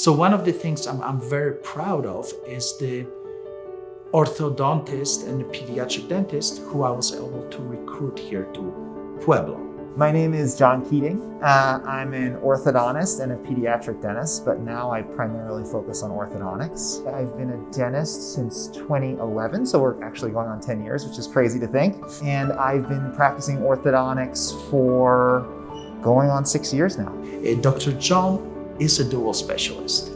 So one of the things I'm very proud of is the orthodontist and the pediatric dentist who I was able to recruit here to Pueblo. My name is Jon Keating. I'm an orthodontist and a pediatric dentist, but now I primarily focus on orthodontics. I've been a dentist since 2011, so we're actually going on 10 years, which is crazy to think. And I've been practicing orthodontics for going on 6 years now. Dr. Jon is a dual specialist.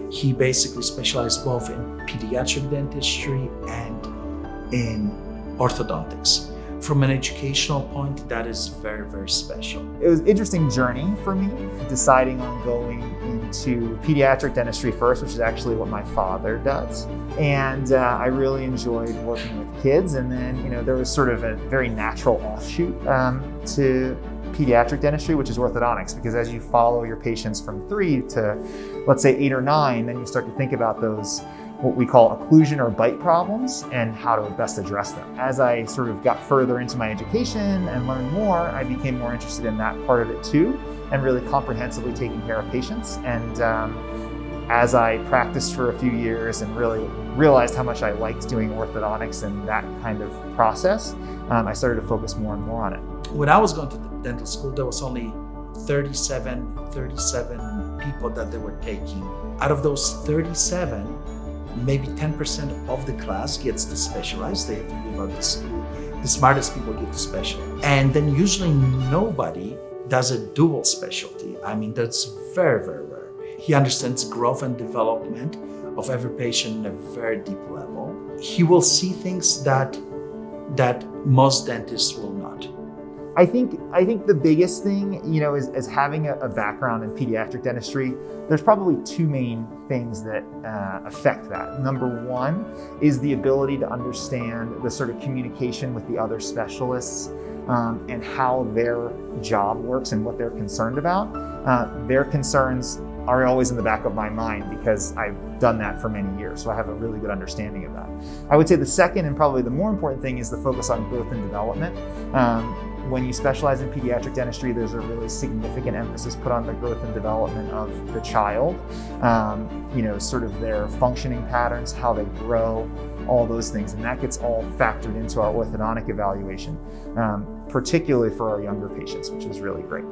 He basically specialized both in pediatric dentistry and in orthodontics. From an educational point, that is very, very special. It was an interesting journey for me, deciding on going into pediatric dentistry first, which is actually what my father does. And I really enjoyed working with kids. And then, there was sort of a very natural offshoot to pediatric dentistry, which is orthodontics, because as you follow your patients from 3 to, let's say, 8 or 9, then you start to think about those what we call occlusion or bite problems and how to best address them. As I sort of got further into my education and learned more, I became more interested in that part of it too, and really comprehensively taking care of patients. And as I practiced for a few years and really realized how much I liked doing orthodontics and that kind of process, I started to focus more and more on it. When I was going to dental school, there was only 37 people that they were taking. Out of those 37, maybe 10% of the class gets to specialize. They have to be about the smartest people get to specialize. And then usually nobody does a dual specialty. I mean, that's very, very rare. He understands growth and development of every patient at a very deep level. He will see things that most dentists will not. I think the biggest thing, is having a background in pediatric dentistry. There's probably 2 main things that affect that. Number 1 is the ability to understand the sort of communication with the other specialists and how their job works and what they're concerned about. Their concerns are always in the back of my mind because I've done that for many years, so I have a really good understanding of that. I would say the second and probably the more important thing is the focus on growth and development. When you specialize in pediatric dentistry, there's a really significant emphasis put on the growth and development of the child, sort of their functioning patterns, how they grow, all those things. And that gets all factored into our orthodontic evaluation, particularly for our younger patients, which is really great.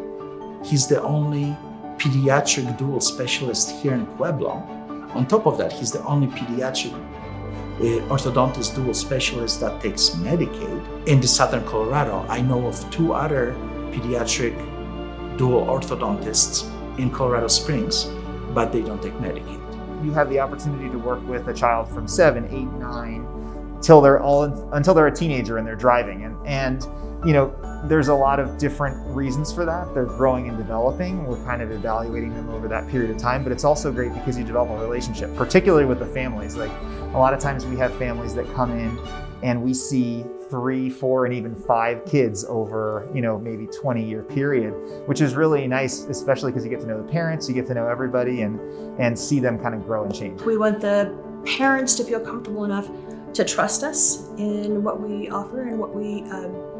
He's the only pediatric dual specialist here in Pueblo. On top of that, he's the only pediatric orthodontist dual specialist that takes Medicaid. In the southern Colorado, I know of 2 other pediatric dual orthodontists in Colorado Springs, but they don't take Medicaid. You have the opportunity to work with a child from 7, 8, 9, until they're a teenager and they're driving. And there's a lot of different reasons for that. They're growing and developing. We're kind of evaluating them over that period of time, but it's also great because you develop a relationship, particularly with the families. Like a lot of times we have families that come in and we see 3, 4, and even 5 kids over, maybe 20-year period, which is really nice, especially because you get to know the parents, you get to know everybody and see them kind of grow and change. We want the parents to feel comfortable enough to trust us in what we offer and what we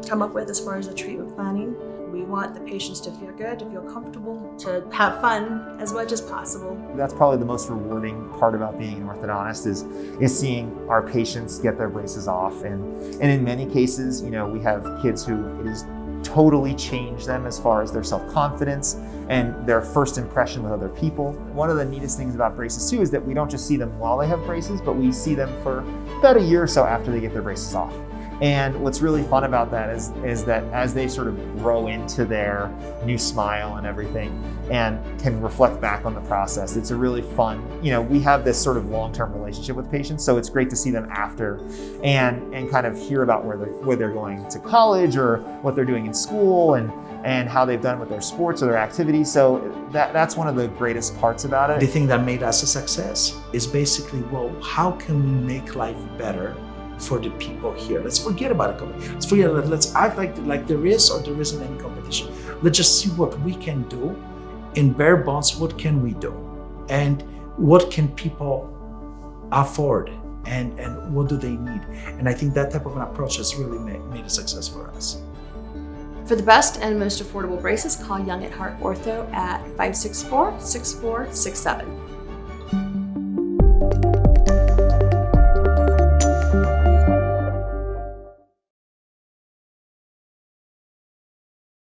come up with as far as the treatment planning. We want the patients to feel good, to feel comfortable, to have fun as much as possible. That's probably the most rewarding part about being an orthodontist is seeing our patients get their braces off. And in many cases, we have kids who it has totally changed them as far as their self-confidence and their first impression with other people. One of the neatest things about braces too is that we don't just see them while they have braces, but we see them for about a year or so after they get their braces off. And what's really fun about that is that as they sort of grow into their new smile and everything and can reflect back on the process, it's a really fun, we have this sort of long-term relationship with patients, so it's great to see them after and kind of hear about where they're going to college or what they're doing in school and how they've done with their sports or their activities. So that's one of the greatest parts about it. The thing that made us a success is basically, how can we make life better for the people here? Let's forget about a competition. Let's act like there is or there isn't any competition. Let's just see what we can do in bare bones. What can we do? And what can people afford? And what do they need? And I think that type of an approach has really made a success for us. For the best and most affordable braces, call Young at Heart Ortho at 564-6467.